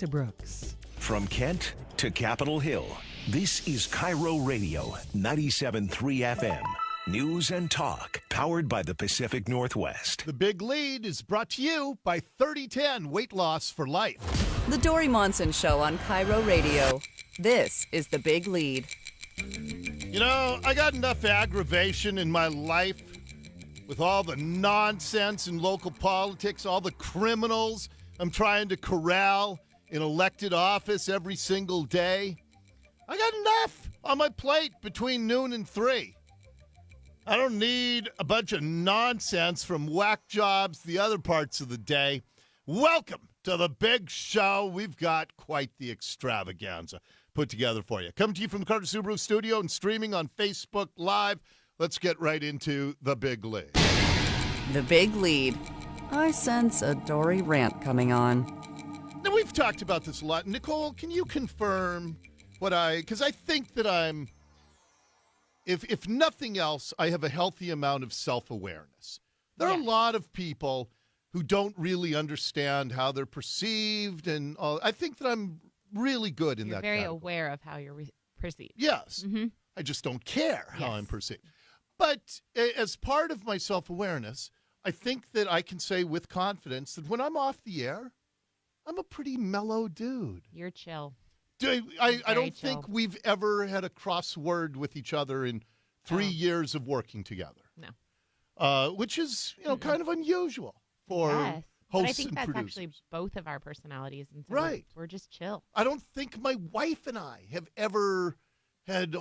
to Brooks. From Kent to Capitol Hill, this is KIRO Radio, 97.3 FM. News and talk, powered by the Pacific Northwest. The Big Lead is brought to you by 3010 Weight Loss for Life. The Dori Monson Show on KIRO Radio. This is The Big Lead. You know, I got enough aggravation in my life with all the nonsense in local politics, all the criminals I'm trying to corral in elected office every single day. I got enough on my plate between noon and 3. I don't need a bunch of nonsense from whack jobs the other parts of the day. Welcome to the big show. We've got quite the extravaganza put together for you. Coming to you from the Carter Subaru studio and streaming on Facebook Live. Let's get right into the Big Lead. The Big Lead. I sense a Dori rant coming on. Now, we've talked about this a lot. Nicole, can you confirm because I think that I'm, if nothing else, I have a healthy amount of self-awareness. There are a lot of people who don't really understand how they're perceived, and I think that I'm really good in that category. You're very aware of how you're perceived. Yes. Mm-hmm. I just don't care how I'm perceived. But as part of my self-awareness, I think that I can say with confidence that when I'm off the air, I'm a pretty mellow dude. You're chill. I don't think we've ever had a crossword with each other in 3 years of working together. No. Which is, kind of unusual for hosts but I think and that's producers. actually both of our personalities. And so Right. We're just chill. I don't think my wife and I have ever had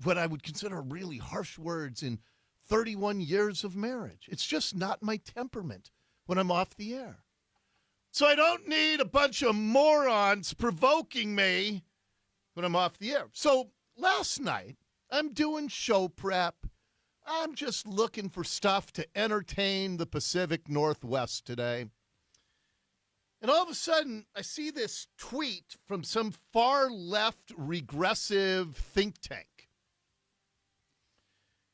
what I would consider really harsh words in 31 years of marriage. It's just not my temperament when I'm off the air. So I don't need a bunch of morons provoking me when I'm off the air. So last night, I'm doing show prep. I'm just looking for stuff to entertain the Pacific Northwest today. And all of a sudden, I see this tweet from some far-left regressive think tank.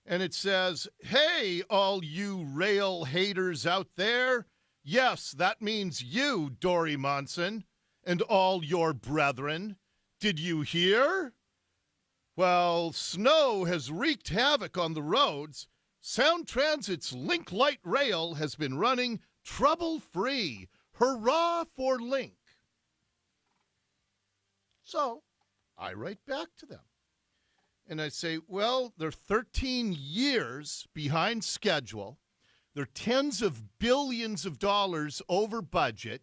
And it says, "Hey, all you rail haters out there. Yes, that means you, Dori Monson, and all your brethren. Did you hear? Well, snow has wreaked havoc on the roads. Sound Transit's Link Light Rail has been running trouble-free. Hurrah for Link." So I write back to them. And I say, well, they're 13 years behind schedule. They're tens of billions of dollars over budget.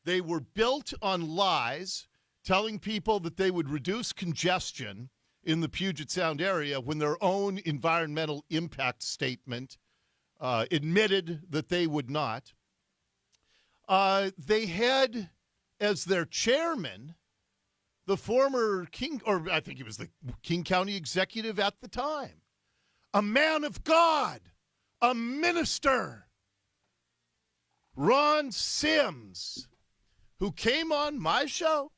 They were built on lies, telling people that they would reduce congestion in the Puget Sound area when their own environmental impact statement admitted that they would not. They had as their chairman the former King, or I think he was the King County executive at the time, a man of God, a minister, Ron Sims, who came on my show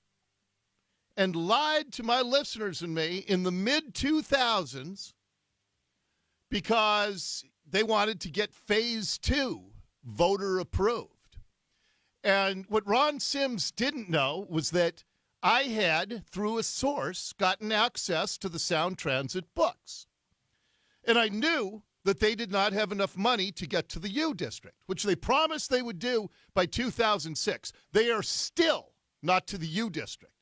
and lied to my listeners and me in the mid-2000s because they wanted to get phase 2 voter approved. And what Ron Sims didn't know was that I had, through a source, gotten access to the Sound Transit books. And I knew that they did not have enough money to get to the U District, which they promised they would do by 2006. They are still not to the U District.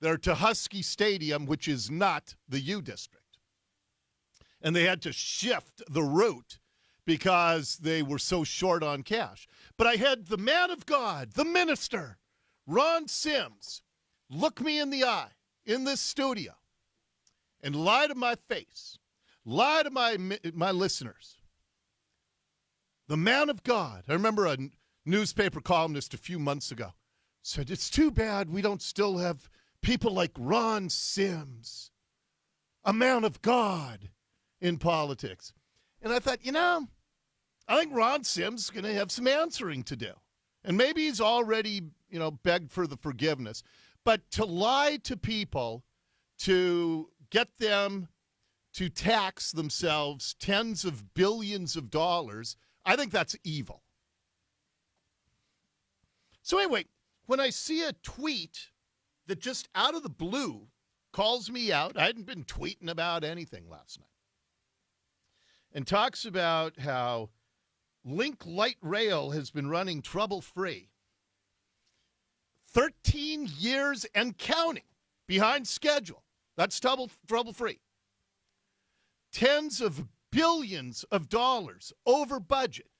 They're to Husky Stadium, which is not the U District. And they had to shift the route because they were so short on cash. But I had the man of God, the minister, Ron Sims, look me in the eye in this studio and lie to my face, lie to my listeners. The man of God. I remember a newspaper columnist a few months ago said, "It's too bad we don't still have people like Ron Sims, a man of God, in politics." And I thought, I think Ron Sims is going to have some answering to do. And maybe he's already, begged for the forgiveness. But to lie to people, to get them to tax themselves tens of billions of dollars, I think that's evil. So anyway, when I see a tweet that just out of the blue calls me out, I hadn't been tweeting about anything last night, and talks about how Link Light Rail has been running trouble-free 13 years and counting behind schedule. That's trouble-free. Tens of billions of dollars over budget,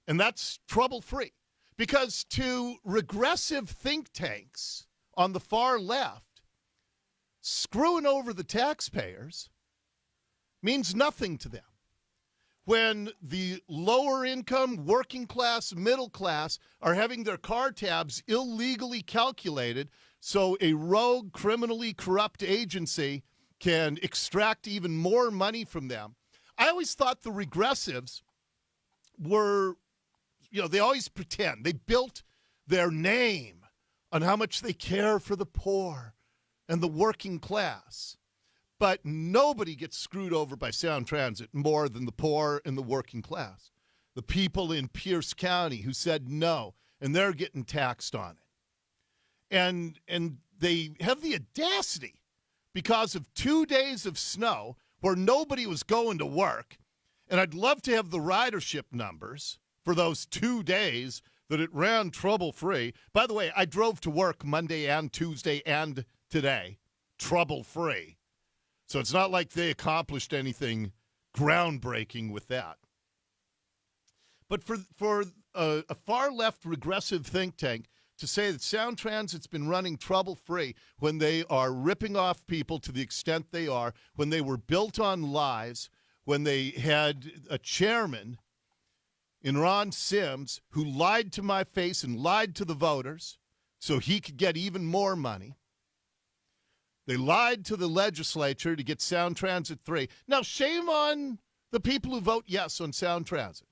and that's trouble-free. Because to regressive think tanks on the far left, screwing over the taxpayers means nothing to them. When the lower income, working class, middle class are having their car tabs illegally calculated so a rogue, criminally corrupt agency can extract even more money from them. I always thought the regressives were, they always pretend. They built their name on how much they care for the poor and the working class. But nobody gets screwed over by Sound Transit more than the poor and the working class. The people in Pierce County who said no, and they're getting taxed on it. And they have the audacity, because of 2 days of snow where nobody was going to work, and I'd love to have the ridership numbers for those 2 days that it ran trouble-free. By the way, I drove to work Monday and Tuesday and today, trouble-free. So it's not like they accomplished anything groundbreaking with that. But for a far-left regressive think tank to say that Sound Transit's been running trouble-free when they are ripping off people to the extent they are, when they were built on lies, when they had a chairman in Ron Sims who lied to my face and lied to the voters so he could get even more money. They lied to the legislature to get Sound Transit 3. Now, shame on the people who vote yes on Sound Transit.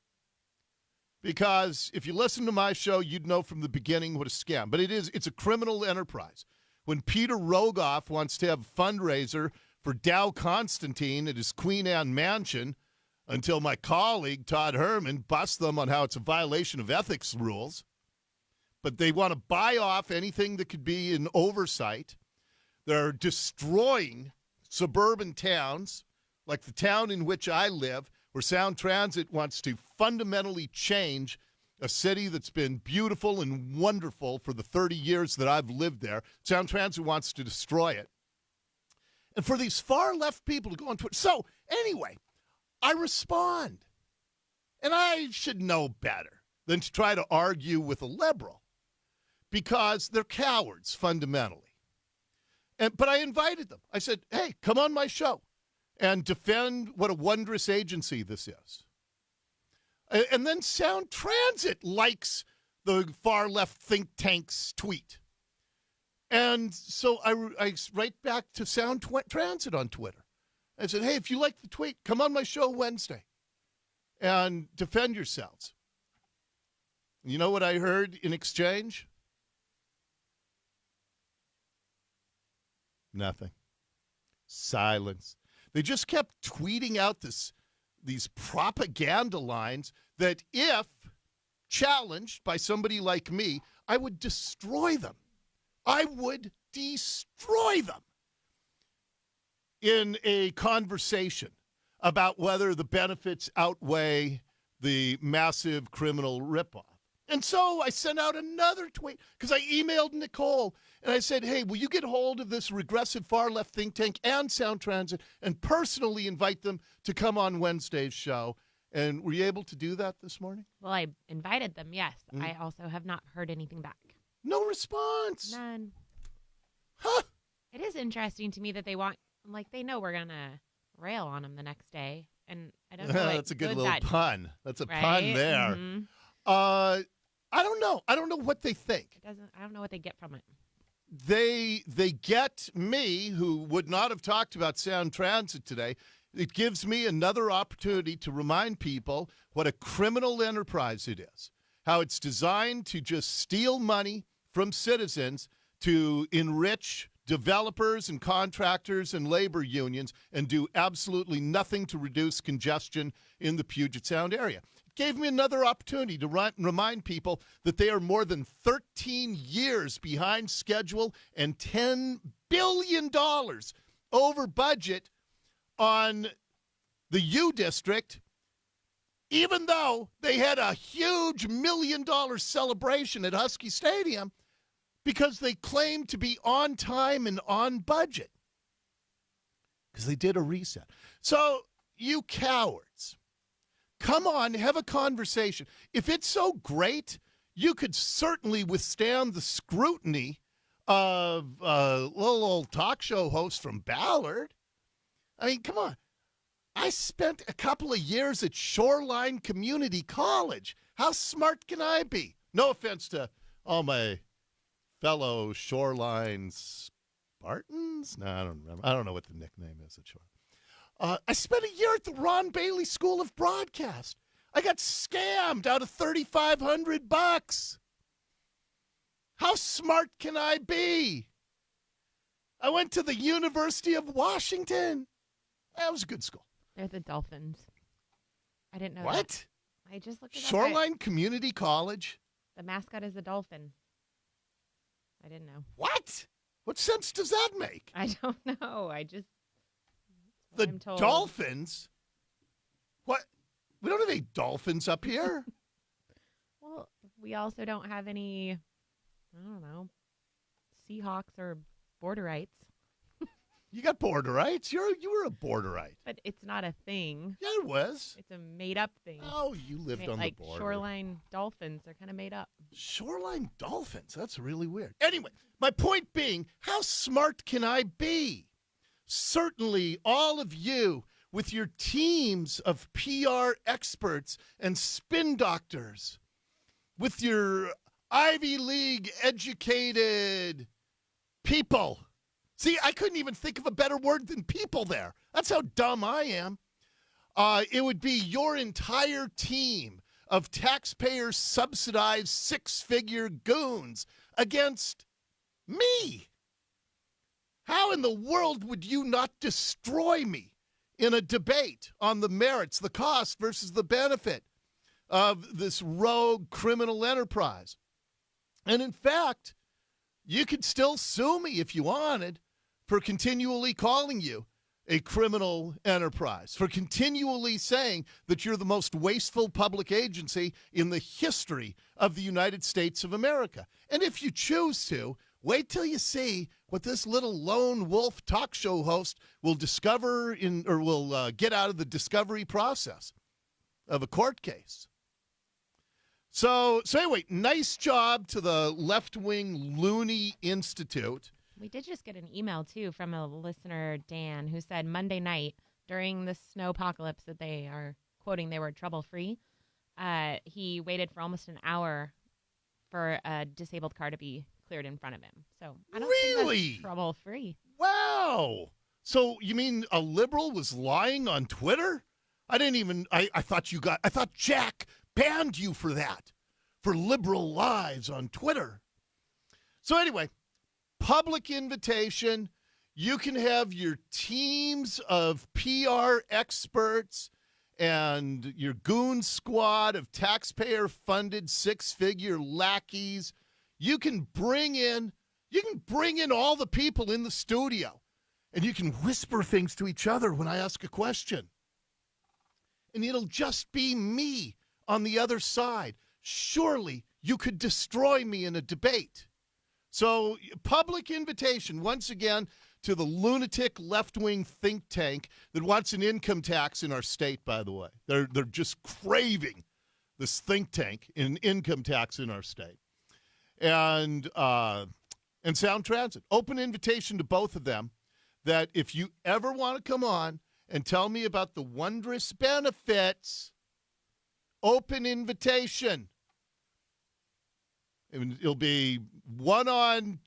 Because if you listen to my show, you'd know from the beginning what a scam. But it's a criminal enterprise. When Peter Rogoff wants to have a fundraiser for Dow Constantine at his Queen Anne mansion until my colleague, Todd Herman, busts them on how it's a violation of ethics rules. But they want to buy off anything that could be an oversight. They're destroying suburban towns, like the town in which I live, where Sound Transit wants to fundamentally change a city that's been beautiful and wonderful for the 30 years that I've lived there. Sound Transit wants to destroy it. And for these far-left people to go on Twitter. So, anyway, I respond. And I should know better than to try to argue with a liberal, because they're cowards fundamentally. But I invited them. I said, hey, come on my show and defend what a wondrous agency this is. And then Sound Transit likes the far-left think tank's tweet. And so I write back to Sound Transit on Twitter. I said, hey, if you like the tweet, come on my show Wednesday and defend yourselves. You know what I heard in exchange? Nothing. Silence. They just kept tweeting out these propaganda lines that if challenged by somebody like me, I would destroy them. I would destroy them in a conversation about whether the benefits outweigh the massive criminal ripoff. And so I sent out another tweet because I emailed Nicole and I said, hey, will you get hold of this regressive far-left think tank and Sound Transit and personally invite them to come on Wednesday's show? And were you able to do that this morning? Well, I invited them, yes. I also have not heard anything back. No response. None. Huh? It is interesting to me that they know we're going to rail on them the next day. And I don't know. That's a good little pun. That's a pun there. Mm-hmm. I don't know. I don't know what they think. I don't know what they get from it. They get me, who would not have talked about Sound Transit today. It gives me another opportunity to remind people what a criminal enterprise it is, how it's designed to just steal money from citizens to enrich developers and contractors and labor unions and do absolutely nothing to reduce congestion in the Puget Sound area. gave me another opportunity to remind people that they are more than 13 years behind schedule and $10 billion over budget on the U District, even though they had a huge $1 million celebration at Husky Stadium because they claimed to be on time and on budget because they did a reset. So, you cowards, come on, have a conversation. If it's so great, you could certainly withstand the scrutiny of a little old talk show host from Ballard. I mean, come on. I spent a couple of years at Shoreline Community College. How smart can I be? No offense to all my fellow Shoreline Spartans. No, I don't remember. I don't know what the nickname is at Shoreline. I spent a year at the Ron Bailey School of Broadcast. I got scammed out of $3,500. How smart can I be? I went to the University of Washington. That was a good school. They're the Dolphins. I didn't know what? That. I just looked it up. Shoreline Community College? The mascot is a dolphin. I didn't know. What? What sense does that make? I don't know. The Dolphins? What? We don't have any dolphins up here. Well, we also don't have any, I don't know, Seahawks or Borderites. You got Borderites? You were a Borderite. But it's not a thing. Yeah, it was. It's a made-up thing. Oh, you lived on the border. Like Shoreline Dolphins are kind of made up. Shoreline Dolphins? That's really weird. Anyway, my point being, how smart can I be? Certainly, all of you with your teams of PR experts and spin doctors, with your Ivy League educated people. See, I couldn't even think of a better word than people there. That's how dumb I am. It would be your entire team of taxpayer-subsidized six-figure goons against me. How in the world would you not destroy me in a debate on the merits, the cost versus the benefit of this rogue criminal enterprise? And in fact, you could still sue me if you wanted for continually calling you a criminal enterprise, for continually saying that you're the most wasteful public agency in the history of the United States of America. And if you choose to, wait till you see what this little lone wolf talk show host will discover will get out of the discovery process of a court case. So anyway, nice job to the left-wing loony institute. We did just get an email, too, from a listener, Dan, who said Monday night during the snowpocalypse that they are quoting they were trouble-free, he waited for almost an hour for a disabled car to be cleared in front of him. So I don't think that's trouble-free. Wow. So you mean a liberal was lying on Twitter? I thought Jack banned you for that, for liberal lies on Twitter. So anyway, public invitation. You can have your teams of PR experts and your goon squad of taxpayer-funded six-figure lackeys. You can bring in all the people in the studio, and you can whisper things to each other when I ask a question. And it'll just be me on the other side. Surely you could destroy me in a debate. So, public invitation, once again, to the lunatic left-wing think tank that wants an income tax in our state, by the way. They're just craving this think tank, an income tax in our state. And Sound Transit. Open invitation to both of them that if you ever want to come on and tell me about the wondrous benefits, open invitation. It'll be 1 on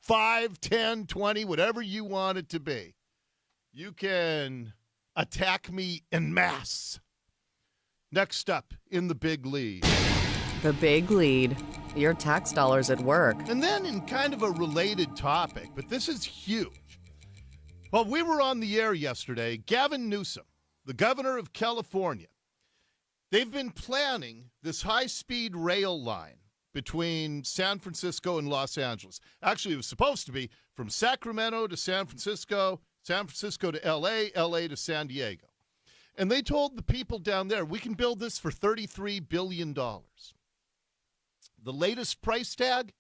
5, 10, 20, whatever you want it to be. You can attack me en masse. Next up in the big lead. The big lead. Your tax dollars at work. And then in kind of a related topic, but this is huge. Well, we were on the air yesterday. Gavin Newsom, the governor of California, They've been planning this high-speed rail line between San Francisco and Los Angeles. Actually, it was supposed to be from Sacramento to San Francisco to L.A., L.A. to San Diego. And they told the people down there, we can build this for $33 billion. The latest price tag,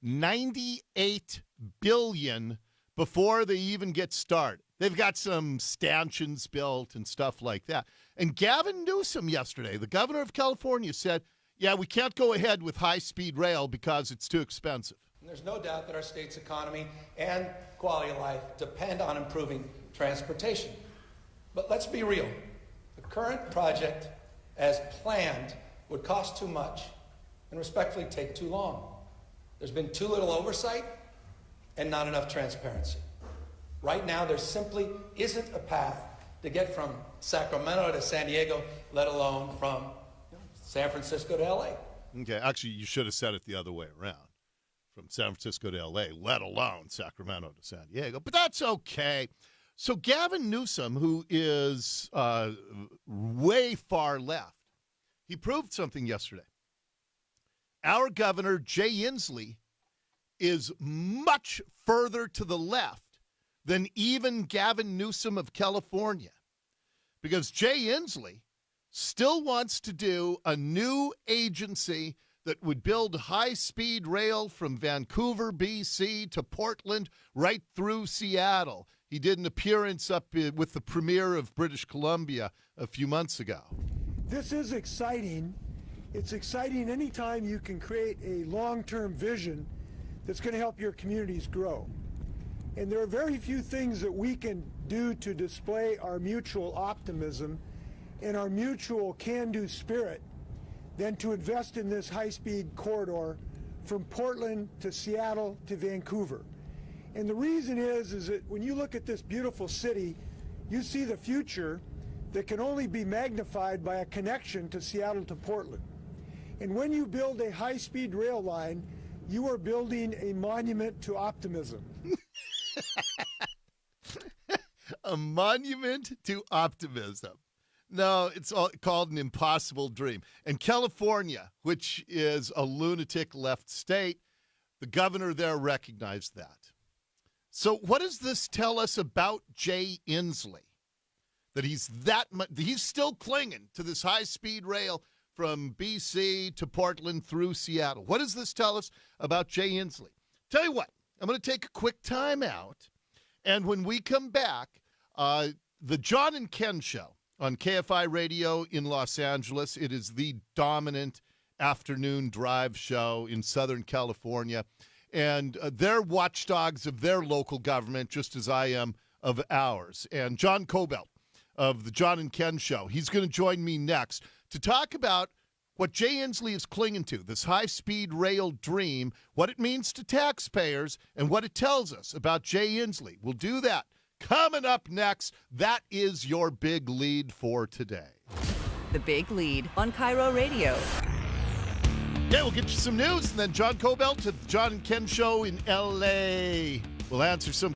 $98 billion before they even get started. They've got some stanchions built and stuff like that. And Gavin Newsom yesterday, the governor of California, said, yeah, we can't go ahead with high-speed rail because it's too expensive. And there's no doubt that our state's economy and quality of life depend on improving transportation. But let's be real. The current project, as planned, would cost too much and respectfully take too long. There's been too little oversight and not enough transparency. Right now, there simply isn't a path to get from Sacramento to San Diego, let alone from San Francisco to L.A. Okay, actually, you should have said it the other way around. From San Francisco to L.A., let alone Sacramento to San Diego. But that's okay. So Gavin Newsom, who is way far left, he proved something yesterday. Our governor, Jay Inslee, is much further to the left than even Gavin Newsom of California. Because Jay Inslee still wants to do a new agency that would build high-speed rail from Vancouver, BC to Portland right through Seattle. He did an appearance up with the premier of British Columbia a few months ago. This is exciting. It's exciting anytime you can create a long-term vision that's going to help your communities grow. And there are very few things that we can do to display our mutual optimism and our mutual can-do spirit than to invest in this high-speed corridor from Portland to Seattle to Vancouver. And the reason is that when you look at this beautiful city, you see the future that can only be magnified by a connection to Seattle to Portland. And when you build a high-speed rail line, you are building a monument to optimism. A monument to optimism. No, it's all called an impossible dream. And California, which is a lunatic left state, the governor there recognized that. So what does this tell us about Jay Inslee? That he's he's still clinging to this high-speed rail from BC to Portland through Seattle. What does this tell us about Jay Inslee? Tell you what, I'm going to take a quick time out, and when we come back, the John and Ken Show on KFI Radio in Los Angeles. It is the dominant afternoon drive show in Southern California, and they're watchdogs of their local government, just as I am of ours. And John Cobelt of the John and Ken Show, he's going to join me next to talk about what Jay Inslee is clinging to, this high-speed rail dream, what it means to taxpayers, and what it tells us about Jay Inslee. We'll do that coming up next. That is your big lead for today. The Big Lead on KIRO Radio. Yeah, we'll get you some news, and then John Cobelt to the John and Ken Show in L.A. We'll answer some